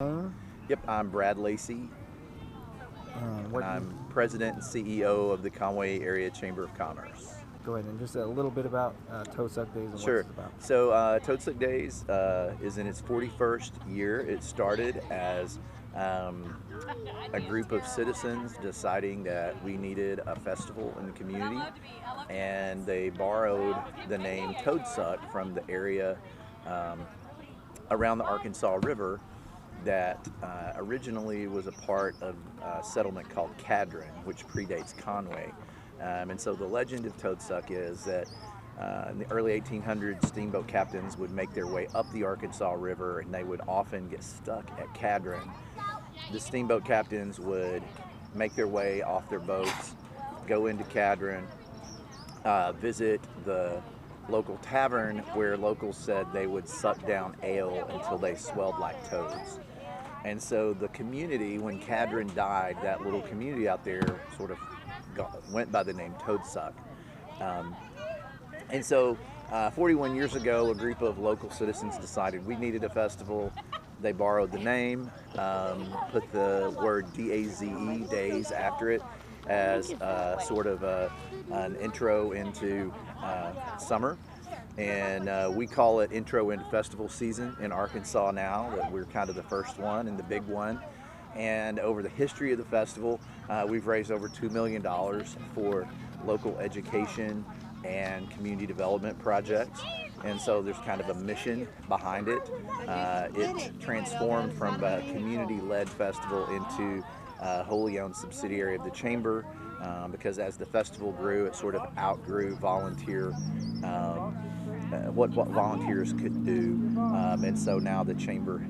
Yep, I'm Brad Lacey, and What do I'm President and CEO of the Conway Area Chamber of Commerce. Go ahead and just a little bit about Toe Suck Days and what Sure. it's about. So, Toad Sick Days is in its 41st year. It started as um, a group of citizens deciding that we needed a festival in the community, and they borrowed the name Toad Suck from the area um, around the Arkansas River that originally was a part of a settlement called Cadron, which predates Conway. And so the legend of Toadsuck is that in the early 1800s, steamboat captains would make their way up the Arkansas River, and they would often get stuck at Cadron. The steamboat captains would make their way off their boats, go into Cadron, visit the local tavern where locals said they would suck down ale until they swelled like toads. And so the community, when Cadron died, that little community out there sort of went by the name Toadsuck. Um, and so 41 years ago, a group of local citizens decided we needed a festival. They borrowed the name, put the word D-A-Z-E, Dayze, after it as sort of an intro into summer. And we call it intro into festival season in Arkansas now, that we're kind of the first one and the big one. And over the history of the festival, we've raised over $2 million for local education and community development projects. And so there's kind of a mission behind it. It transformed from a community-led festival into a wholly owned subsidiary of the Chamber, because as the festival grew, it sort of outgrew volunteer what volunteers could do, and so now the Chamber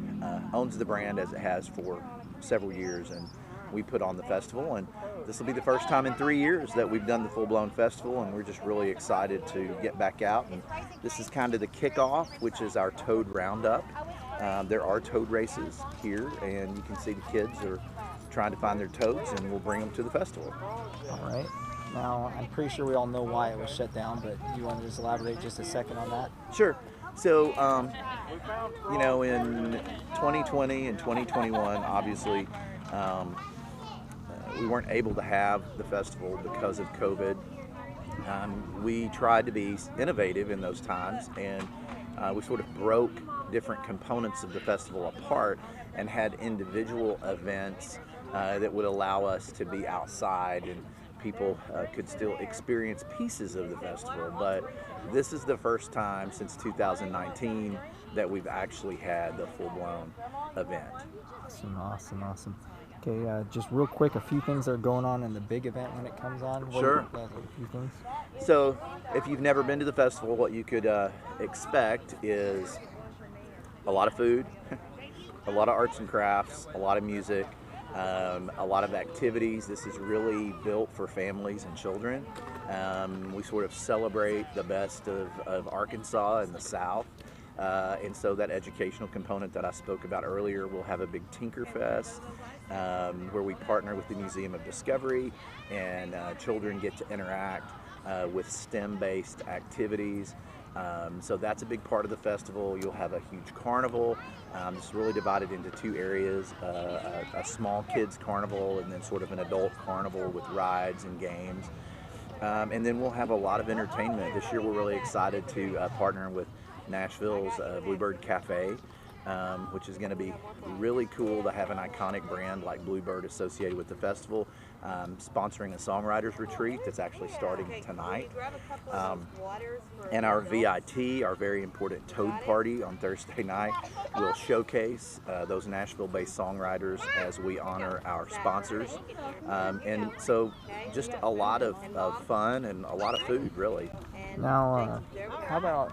owns the brand as it has for several years, and we put on the festival, and this will be the first time in 3 years that we've done the full-blown festival, and we're just really excited to get back out. And this is kind of the kickoff, which is our Toad Roundup. There are toad races here, and you can see the kids are trying to find their toads, and we'll bring them to the festival. All right. Now, I'm pretty sure we all know why it was shut down, but do you want to just elaborate just a second on that? Sure. So, in 2020 and 2021, obviously, we weren't able to have the festival because of COVID. We tried to be innovative in those times, and we sort of broke different components of the festival apart and had individual events that would allow us to be outside, and people could still experience pieces of the festival. But this is the first time since 2019 that we've actually had the full-blown event. Awesome. Okay, just real quick, a few things that are going on in the big event when it comes on. Sure. A few things. So if you've never been to the festival, what you could expect is a lot of food, a lot of arts and crafts, a lot of music, a lot of activities. This is really built for families and children. We sort of celebrate the best of Arkansas and the South. And so that educational component that I spoke about earlier, we'll have a big Tinker Fest where we partner with the Museum of Discovery, and children get to interact with STEM-based activities. So that's a big part of the festival. You'll have a huge carnival. It's really divided into two areas, a small kids carnival and then sort of an adult carnival with rides and games. And then we'll have a lot of entertainment. This year we're really excited to partner with Nashville's Bluebird Cafe, which is going to be really cool to have an iconic brand like Bluebird associated with the festival, sponsoring a songwriters retreat that's actually starting tonight. And our VIT, our very important Toad Party on Thursday night, will showcase those Nashville-based songwriters as we honor our sponsors. And so just a lot of fun and a lot of food, really. Now, how about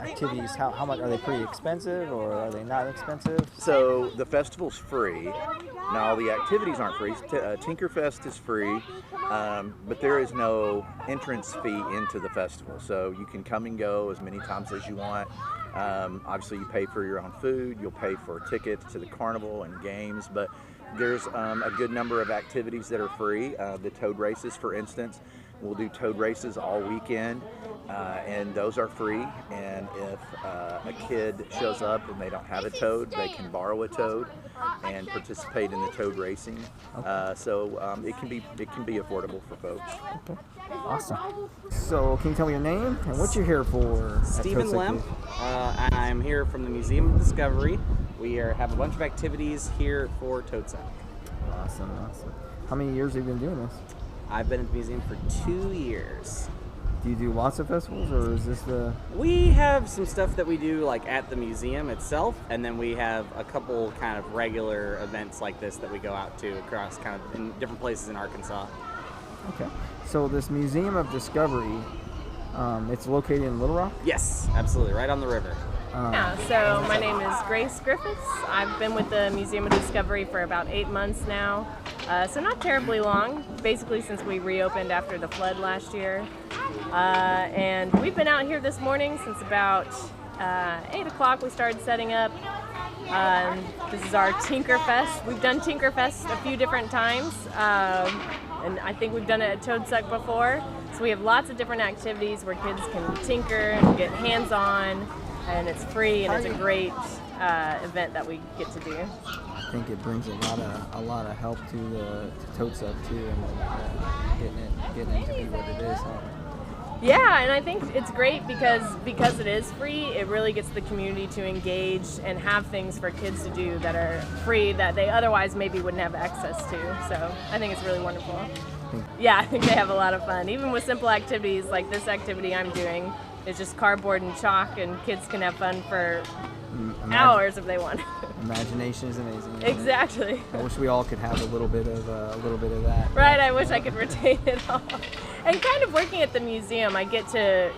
activities? How much are they? Pretty expensive, or are they not expensive? So the festival's free. Now the activities aren't free. Tinkerfest is free, but there is no entrance fee into the festival. So you can come and go as many times as you want. Obviously, you pay for your own food. You'll pay for tickets to the carnival and games, but there's a good number of activities that are free. The toad races, for instance, We'll do toad races all weekend, and those are free. And if a kid shows up and they don't have a toad, they can borrow a toad and participate in the toad racing. So it can be affordable for folks. Okay. Awesome. So can you tell me your name and what you're here for? Stephen Lemp. I'm here from the Museum of Discovery. We have a bunch of activities here for Toad Suck. Awesome. How many years have you been doing this? I've been at the museum for 2 years. Do you do lots of festivals, or is this the... We have some stuff that we do like at the museum itself, and then we have a couple kind of regular events like this that we go out to across kind of in different places in Arkansas. Okay. So this Museum of Discovery, it's located in Little Rock? Yes, absolutely, right on the river. So my name is Grace Griffiths. I've been with the Museum of Discovery for about 8 months now, so not terribly long, basically since we reopened after the flood last year. And we've been out here this morning since about 8 o'clock. We started setting up. This is our Tinker Fest. We've done Tinker Fest a few different times, and I think we've done it at Toad Suck before. So we have lots of different activities where kids can tinker and get hands-on, and it's free, and it's a great event that we get to do. I think it brings a lot of help to Toad Suck too, and getting it to be what it is. Huh? Yeah, and I think it's great because it is free. It really gets the community to engage and have things for kids to do that are free that they otherwise maybe wouldn't have access to. So I think it's really wonderful. Yeah, I think they have a lot of fun. Even with simple activities like this activity I'm doing, it's just cardboard and chalk, and kids can have fun for hours if they want. Imagination is amazing. Exactly. I wish we all could have a little bit of that. Right. I wish I could retain it all. And kind of working at the museum, I get to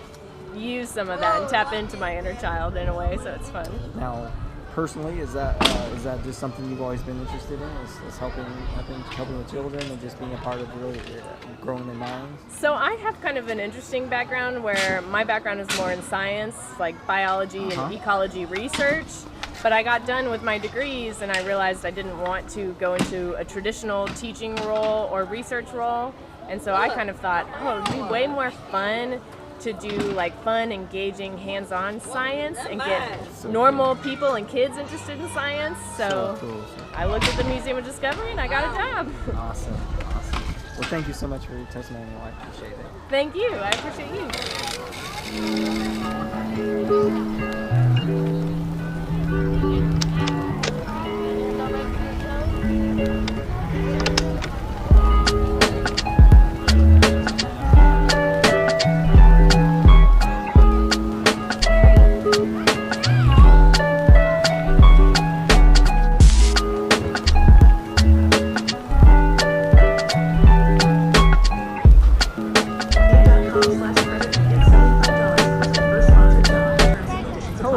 use some of that and tap into my inner child in a way, so it's fun. Now, personally, is that just something you've always been interested in? Is helping with children and just being a part of really growing their minds? So I have kind of an interesting background where my background is more in science, like biology and ecology research. But I got done with my degrees and I realized I didn't want to go into a traditional teaching role or research role. And so I kind of thought, it'd be way more fun to do like fun, engaging, hands-on science and get normal people and kids interested in science. So cool. I looked at the Museum of Discovery and I got a job. Awesome. Well, thank you so much for your testimony. I appreciate it. Thank you. I appreciate you.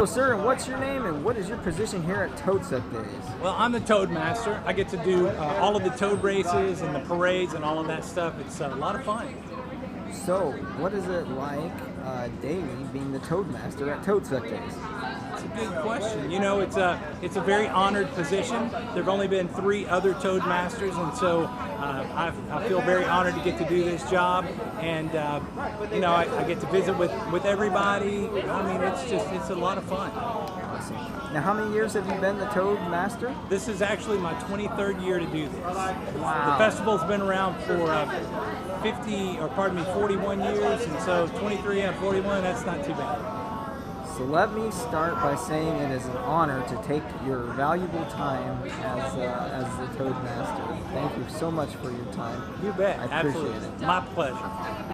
Sir, and what's your name and what is your position here at Toad Suck Days? Well, I'm the Toad Master. I get to do all of the toad races and the parades and all of that stuff. It's a lot of fun. So, what is it like daily being the Toad Master at Toad Suck Days? It's a good question. You know, it's a very honored position. There have only been 3 other Toad Masters, and so I feel very honored to get to do this job. And you know, I get to visit with everybody. I mean, it's a lot of fun. Awesome. Now, how many years have you been the Toad Master? This is actually my 23rd year to do this. Wow. The festival's been around for 41 years, and so 23 out of 41, that's not too bad. So let me start by saying it is an honor to take your valuable time as the Toad Master. Thank you so much for your time. You bet. I appreciate Absolutely. it. My pleasure.